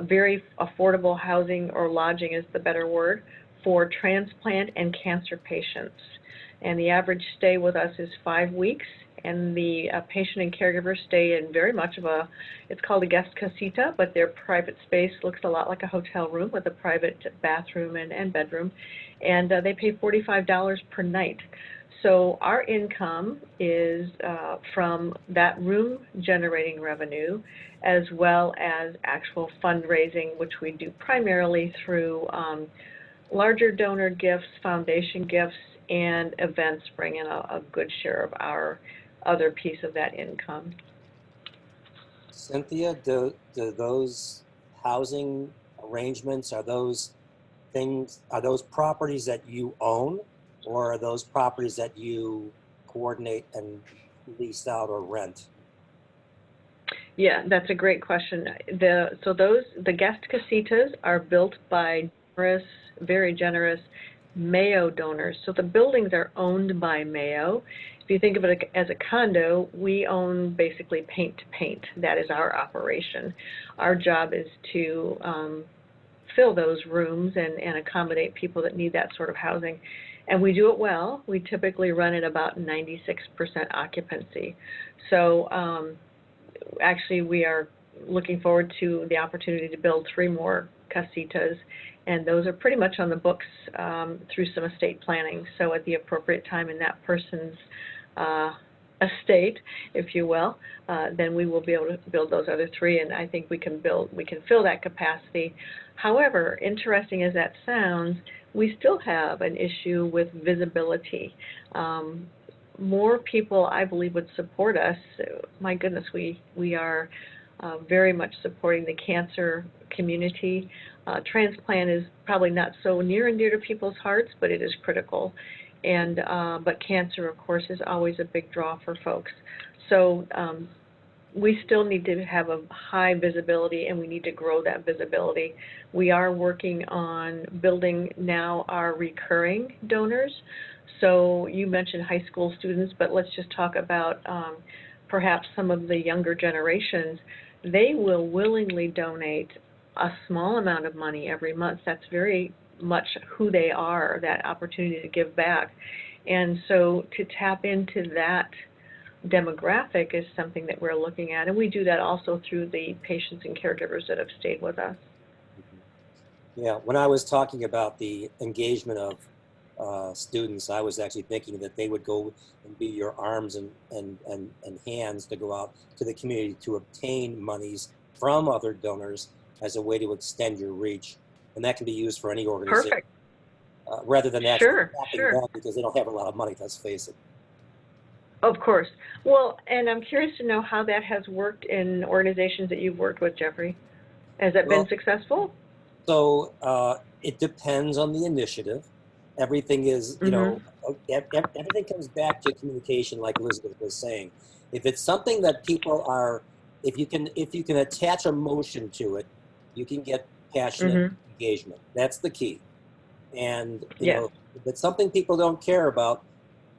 very affordable housing, or lodging is the better word, for transplant and cancer patients. And the average stay with us is 5 weeks. And the patient and caregiver stay in very much of it's called a guest casita, but their private space looks a lot like a hotel room with a private bathroom and bedroom. And they pay $45 per night. So our income is from that room generating revenue, as well as actual fundraising, which we do primarily through larger donor gifts, foundation gifts, and events bring in a good share of our other piece of that income. Cynthia, do those housing arrangements, are those properties that you own, or are those properties that you coordinate and lease out or rent? Yeah, that's a great question. The guest casitas are built by very generous Mayo donors. So the buildings are owned by Mayo. If you think of it as a condo, we own basically paint to paint. That is our operation. Our job is to fill those rooms and accommodate people that need that sort of housing. And we do it well. We typically run at about 96% occupancy. So actually we are looking forward to the opportunity to build 3 more casitas, and those are pretty much on the books through some estate planning. So at the appropriate time in that person's estate, if you will, then we will be able to build those other 3, and I think we can fill that capacity. However, interesting as that sounds, we still have an issue with visibility. More people, I believe, would support us. My goodness, we are very much supporting the cancer community. Transplant is probably not so near and dear to people's hearts, but it is critical. And but cancer, of course, is always a big draw for folks. So we still need to have a high visibility, and we need to grow that visibility. We are working on building now our recurring donors. So you mentioned high school students, but let's just talk about perhaps some of the younger generations. They will willingly donate a small amount of money every month. That's very much who they are, that opportunity to give back. And so to tap into that demographic is something that we're looking at, and we do that also through the patients and caregivers that have stayed with us. Yeah, when I was talking about the engagement of students, I was actually thinking that they would go and be your arms and hands to go out to the community to obtain monies from other donors as a way to extend your reach. And that can be used for any organization. Perfect. Rather than actually Sure, tapping sure. them because they don't have a lot of money, let's face it. Of course. Well, and I'm curious to know how that has worked in organizations that you've worked with, Jeffrey. Has that been successful? So it depends on the initiative. Everything is, everything comes back to communication, like Elizabeth was saying. If it's something that people are, if you can attach emotion to it, you can get passionate engagement. That's the key. And Yes. if it's something people don't care about,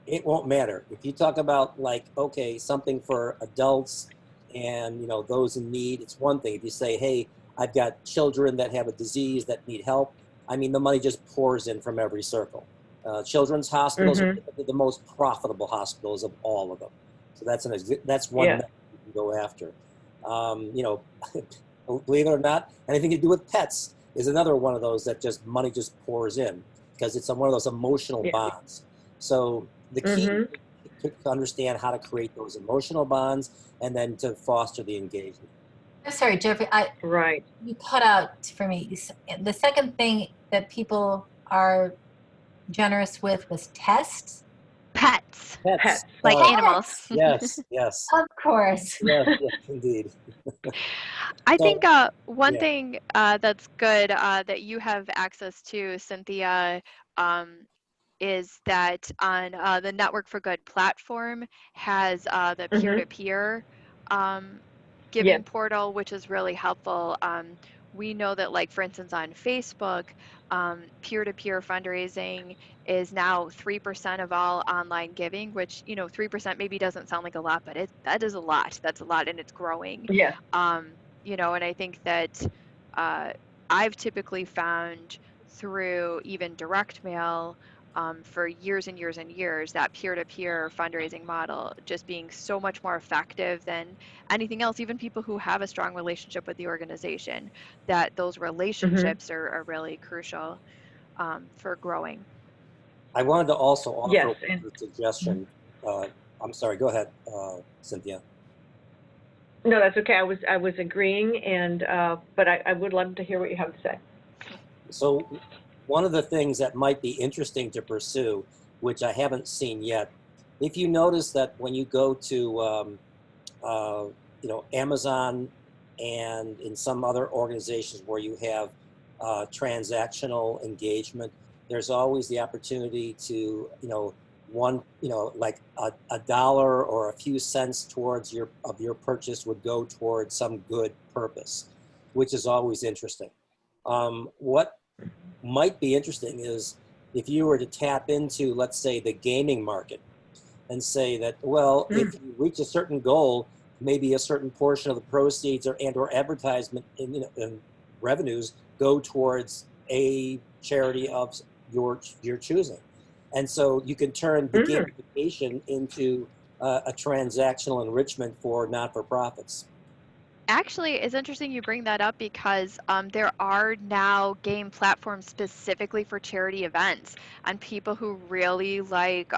it won't matter. If you talk about like, okay, something for adults and those in need, it's one thing. If you say, hey, I've got children that have a disease that need help, I mean, the money just pours in from every circle. Children's hospitals are typically the most profitable hospitals of all of them. So that's one method you can go after. Believe it or not, anything to do with pets is another one of those that just money just pours in because it's one of those emotional bonds. So the key to understand how to create those emotional bonds and then to foster the engagement. I'm sorry, Jeffrey, Right. you cut out for me. The second thing that people are generous with was tests. Pets, Pets. like Oh, animals. yes, yes. Of course. Yes, yes, indeed. I So, think one yeah. thing that's good that you have access to, Cynthia, is that on the Network for Good platform has the peer-to-peer giving Yes. portal, which is really helpful. We know that, like, for instance, on Facebook, peer-to-peer fundraising is now 3% of all online giving, which, 3% maybe doesn't sound like a lot, but that is a lot. That's a lot, and it's growing. Yes. And I think that I've typically found through even direct mail for years and years and years, that peer-to-peer fundraising model just being so much more effective than anything else, even people who have a strong relationship with the organization, that those relationships are really crucial for growing. I wanted to also offer Yes. And a suggestion. I'm sorry, go ahead, Cynthia. no, that's okay. I was agreeing, and but I would love to hear what you have to say. So one of the things that might be interesting to pursue, which I haven't seen yet, if you notice that when you go to Amazon and in some other organizations where you have transactional engagement, there's always the opportunity to like a dollar or a few cents towards your purchase would go towards some good purpose, which is always interesting. What might be interesting is if you were to tap into, let's say, the gaming market and say that, well, if you reach a certain goal, maybe a certain portion of the proceeds or advertisement and revenues go towards a charity of your choosing. And so you can turn the gamification into a transactional enrichment for not-for-profits. Actually, it's interesting you bring that up because there are now game platforms specifically for charity events, and people who really like,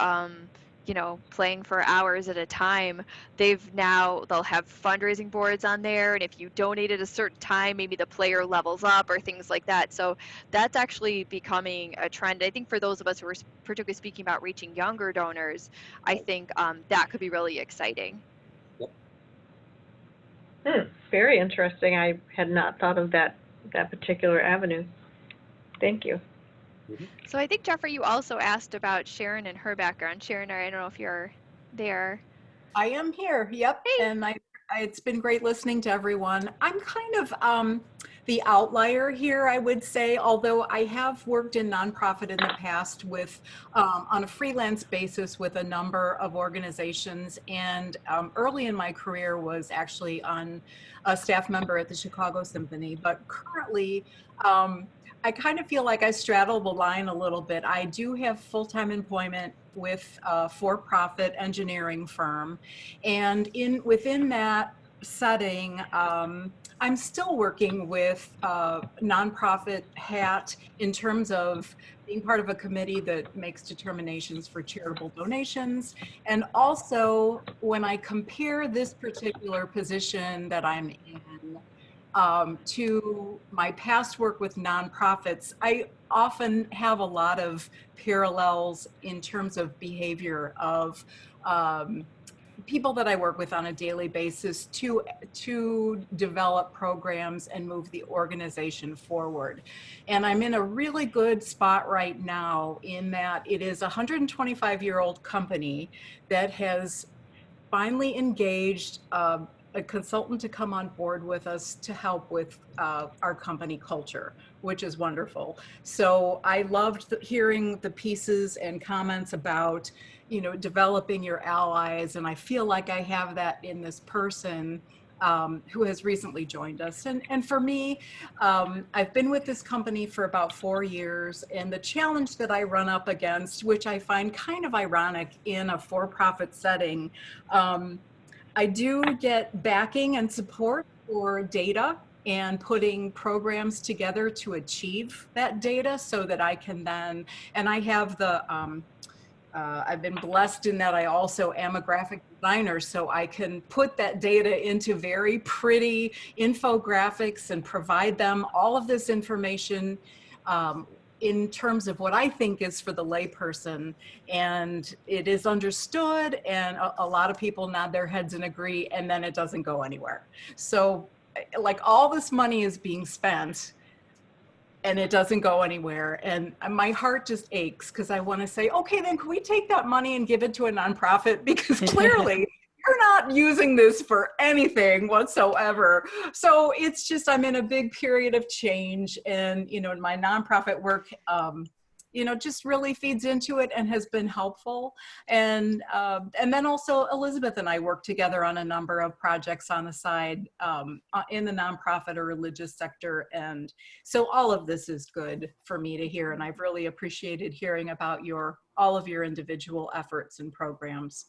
playing for hours at a time, they'll have fundraising boards on there, and if you donate at a certain time, maybe the player levels up or things like that. So that's actually becoming a trend. I think for those of us who are particularly speaking about reaching younger donors, I think that could be really exciting. Very interesting. I had not thought of that particular avenue. Thank you. So I think, Jeffrey, you also asked about Sharon and her background. Sharon, I don't know if you're there. I am here. Yep. Hey. And it's been great listening to everyone. I'm kind of the outlier here, I would say, although I have worked in nonprofit in the past with, on a freelance basis with a number of organizations. And early in my career was actually on a staff member at the Chicago Symphony. But currently, I kind of feel like I straddle the line a little bit. I do have full-time employment with a for-profit engineering firm. And within that setting, I'm still working with a nonprofit hat in terms of being part of a committee that makes determinations for charitable donations. And also, when I compare this particular position that I'm in to my past work with nonprofits, I often have a lot of parallels in terms of behavior of people that I work with on a daily basis to develop programs and move the organization forward. And I'm in a really good spot right now in that it is a 125-year-old company that has finally engaged a consultant to come on board with us to help with our company culture, which is wonderful. So I loved hearing the pieces and comments about, developing your allies. And I feel like I have that in this person who has recently joined us. And for me, I've been with this company for about 4 years, and the challenge that I run up against, which I find kind of ironic in a for-profit setting, I do get backing and support for data and putting programs together to achieve that data so that I can then, and I have I've been blessed in that I also am a graphic designer, so I can put that data into very pretty infographics and provide them all of this information in terms of what I think is for the layperson. And it is understood, and a lot of people nod their heads and agree, and then it doesn't go anywhere. So like all this money is being spent and it doesn't go anywhere. And my heart just aches because I want to say, okay, then can we take that money and give it to a nonprofit? Because clearly you're not using this for anything whatsoever. So it's just, I'm in a big period of change, and, my nonprofit work, just really feeds into it and has been helpful. And then also Elizabeth and I work together on a number of projects on the side in the nonprofit or religious sector. And so all of this is good for me to hear. And I've really appreciated hearing about all of your individual efforts and programs.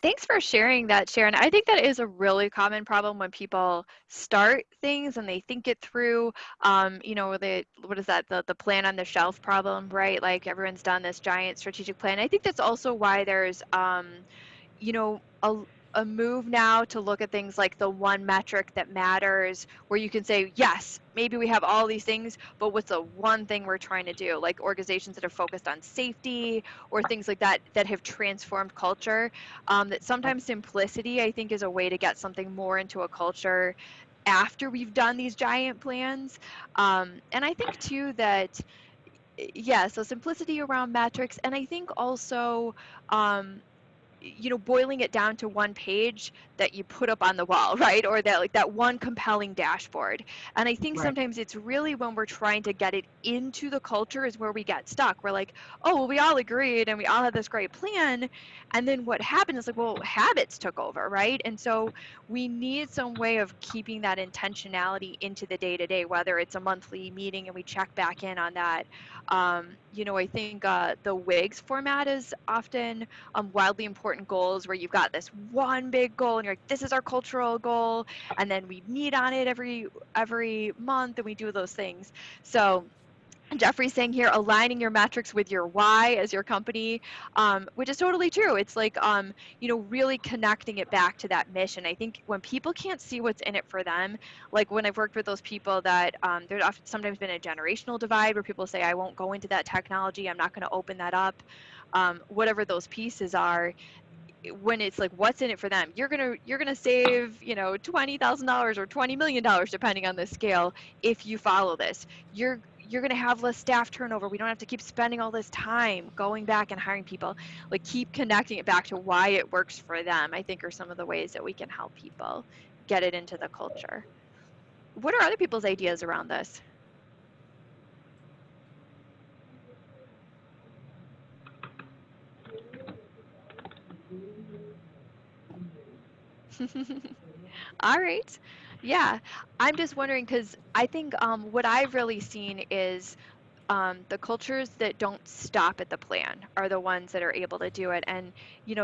Thanks for sharing that, Sharon. I think that is a really common problem when people start things and they think it through. What is that? The plan on the shelf problem, right? Like everyone's done this giant strategic plan. I think that's also why there's, a move now to look at things like the one metric that matters, where you can say, yes, maybe we have all these things, but what's the one thing we're trying to do? Like organizations that are focused on safety or things like that have transformed culture. That sometimes simplicity, I think, is a way to get something more into a culture after we've done these giant plans. And I think too that, so simplicity around metrics, and I think also boiling it down to one page that you put up on the wall, right? Or that one compelling dashboard. And I think sometimes it's really when we're trying to get it into the culture is where we get stuck. We're like, oh, well, we all agreed and we all had this great plan. And then what happened is like, well, habits took over, right? And so we need some way of keeping that intentionality into the day-to-day, whether it's a monthly meeting and we check back in on that. I think the WIGS format is often wildly important goals where you've got this one big goal and you're like, this is our cultural goal, and then we meet on it every month and we do those things. So Jeffrey's saying here, aligning your metrics with your why as your company, which is totally true. It's like, really connecting it back to that mission. I think when people can't see what's in it for them, like when I've worked with those people that there's often sometimes been a generational divide where people say, I won't go into that technology, I'm not going to open that up, whatever those pieces are. When it's like, what's in it for them? You're gonna save, $20,000 or $20 million, depending on the scale, if you follow this. You're gonna have less staff turnover. We don't have to keep spending all this time going back and hiring people. Like, keep connecting it back to why it works for them, I think, are some of the ways that we can help people get it into the culture. what are other people's ideas around this? All right. Yeah, I'm just wondering because I think what I've really seen is the cultures that don't stop at the plan are the ones that are able to do it, and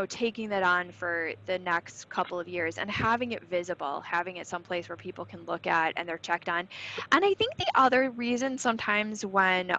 taking that on for the next couple of years and having it visible, having it someplace where people can look at and they're checked on. And I think the other reason sometimes when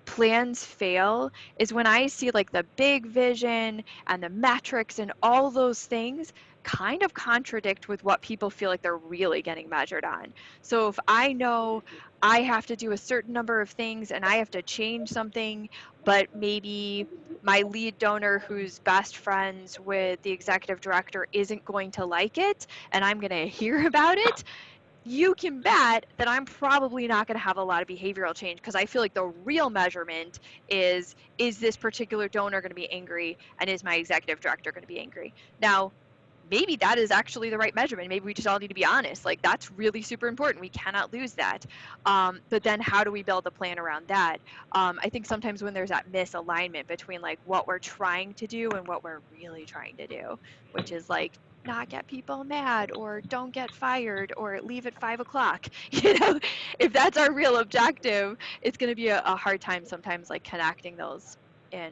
plans fail is when I see like the big vision and the metrics and all those things kind of contradict with what people feel like they're really getting measured on. So if I know I have to do a certain number of things and I have to change something, but maybe my lead donor who's best friends with the executive director isn't going to like it and I'm going to hear about it, you can bet that I'm probably not going to have a lot of behavioral change because I feel like the real measurement is this particular donor going to be angry and is my executive director going to be angry? Now, maybe that is actually the right measurement. Maybe we just all need to be honest. Like, that's really super important. We cannot lose that. But then how do we build a plan around that? I think sometimes when there's that misalignment between like what we're trying to do and what we're really trying to do, which is like not get people mad or don't get fired or leave at 5 o'clock. If that's our real objective, it's going to be a hard time sometimes like connecting those in.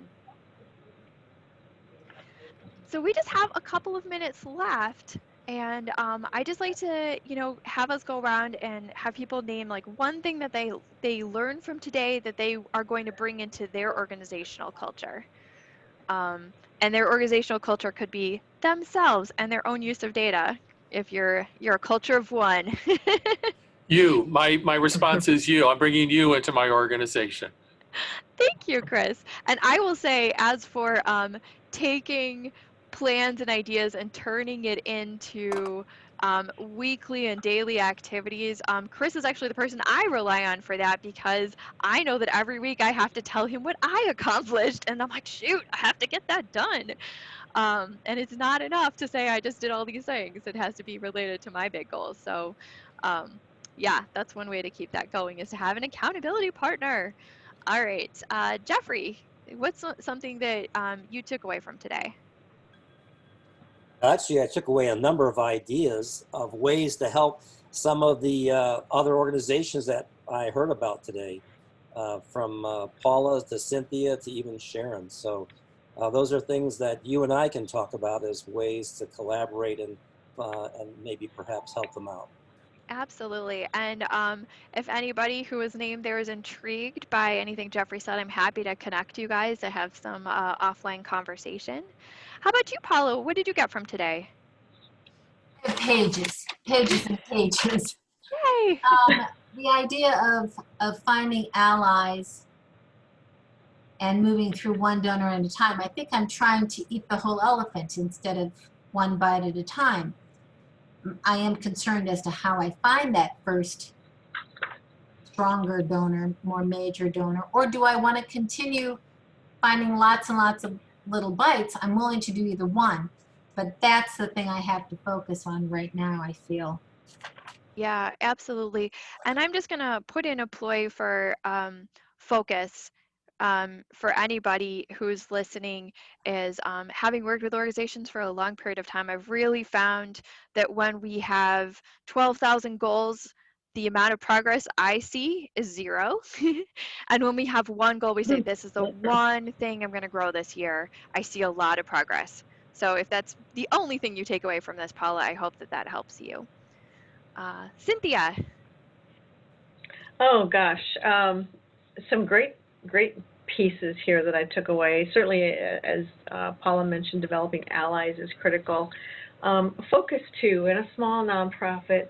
So we just have a couple of minutes left, and I just like to, have us go around and have people name like one thing that they learned from today that they are going to bring into their organizational culture. And their organizational culture could be themselves and their own use of data. If you're a culture of one. You, my response is you. I'm bringing you into my organization. Thank you, Chris. And I will say, as for taking plans and ideas and turning it into weekly and daily activities, Chris is actually the person I rely on for that because I know that every week I have to tell him what I accomplished. And I'm like, shoot, I have to get that done. And it's not enough to say I just did all these things. It has to be related to my big goals. So, yeah, that's one way to keep that going is to have an accountability partner. All right, Jeffrey, what's something that you took away from today? Actually, I took away a number of ideas of ways to help some of the other organizations that I heard about today, from Paula to Cynthia to even Sharon. So those are things that you and I can talk about as ways to collaborate and maybe perhaps help them out. Absolutely. And if anybody who was named there is intrigued by anything Jeffrey said, I'm happy to connect you guys to have some offline conversation. How about you, Paula? What did you get from today? Pages, pages and pages. Yay! The idea of finding allies and moving through one donor at a time. I think I'm trying to eat the whole elephant instead of one bite at a time. I am concerned as to how I find that first stronger donor, more major donor, or do I want to continue finding lots and lots of little bites? I'm willing to do either one, but that's the thing I have to focus on right now, I feel. Yeah, absolutely. And I'm just going to put in a ploy for focus for anybody who's listening is having worked with organizations for a long period of time, I've really found that when we have 12,000 goals, the amount of progress I see is 0. And when we have one goal, we say, this is the one thing I'm going to grow this year, I see a lot of progress. So if that's the only thing you take away from this, Paula, I hope that that helps you. Cynthia. Oh gosh, some great pieces here that I took away. Certainly, as Paula mentioned, developing allies is critical. Focus too, in a small nonprofit,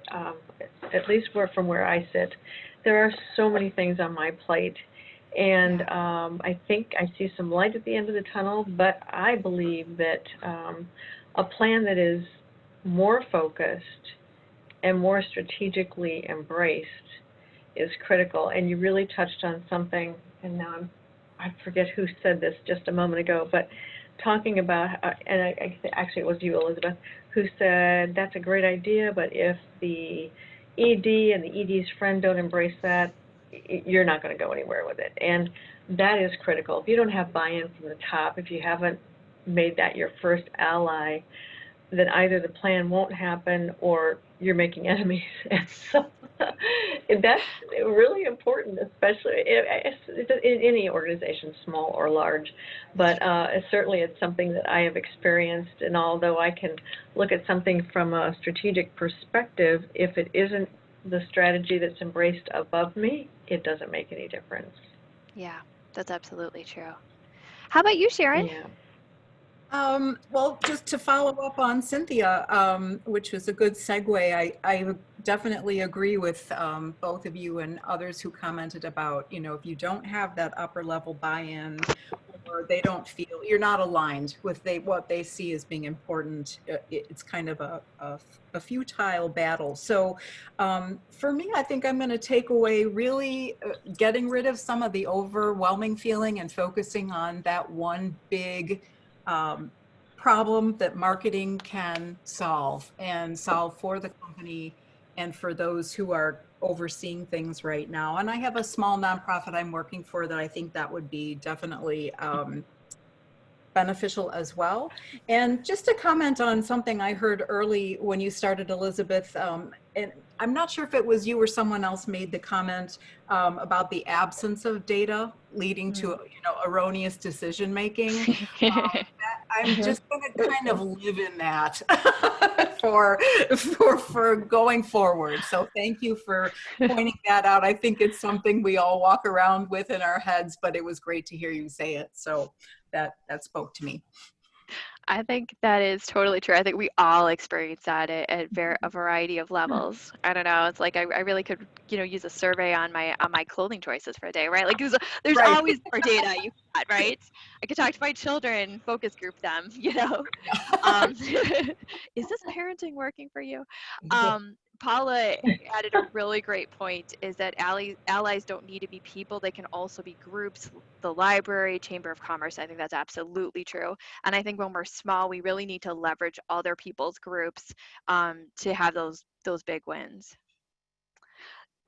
at least from where I sit, there are so many things on my plate. And I think I see some light at the end of the tunnel, but I believe that a plan that is more focused and more strategically embraced is critical. And you really touched on something, and now I forget who said this just a moment ago, but talking about, actually it was you, Elizabeth, who said that's a great idea, but if the ED and the ED's friend don't embrace that, you're not going to go anywhere with it. And that is critical. If you don't have buy-in from the top, if you haven't made that your first ally, then either the plan won't happen or you're making enemies. And so that's really important, especially in any organization, small or large. But certainly it's something that I have experienced, and although I can look at something from a strategic perspective, if it isn't the strategy that's embraced above me, it doesn't make any difference. Yeah, that's absolutely true. How about you, Sharon? Yeah. Well, just to follow up on Cynthia, which was a good segue, I definitely agree with both of you and others who commented about, if you don't have that upper level buy-in, or they don't feel you're not aligned with what they see as being important, it's kind of a futile battle. So for me, I think I'm going to take away really getting rid of some of the overwhelming feeling and focusing on that one big problem that marketing can solve for the company and for those who are overseeing things right now. And I have a small nonprofit I'm working for that I think that would be definitely beneficial as well. And just to comment on something I heard early when you started, Elizabeth, and I'm not sure if it was you or someone else made the comment about the absence of data leading to erroneous decision making. I'm just going to kind of live in that for going forward. So thank you for pointing that out. I think it's something we all walk around with in our heads, but it was great to hear you say it. So that spoke to me. I think that is totally true. I think we all experience that at a variety of levels. I don't know. It's like I really could, use a survey on my clothing choices for a day, right? Like there's Right. always more data you got, right? I could talk to my children, focus group them, Is this parenting working for you? Paula added a really great point, is that allies don't need to be people. They can also be groups, the library, Chamber of Commerce. I think that's absolutely true. And I think when we're small, we really need to leverage other people's groups to have those big wins.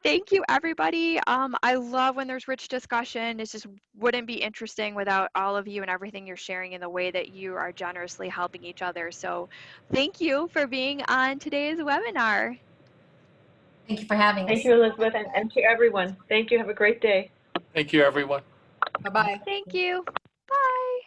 Thank you, everybody. I love when there's rich discussion. It just wouldn't be interesting without all of you and everything you're sharing in the way that you are generously helping each other. So thank you for being on today's webinar. Thank you for having us. Thank you, Elizabeth, and to everyone. Thank you. Have a great day. Thank you, everyone. Bye-bye. Thank you. Bye.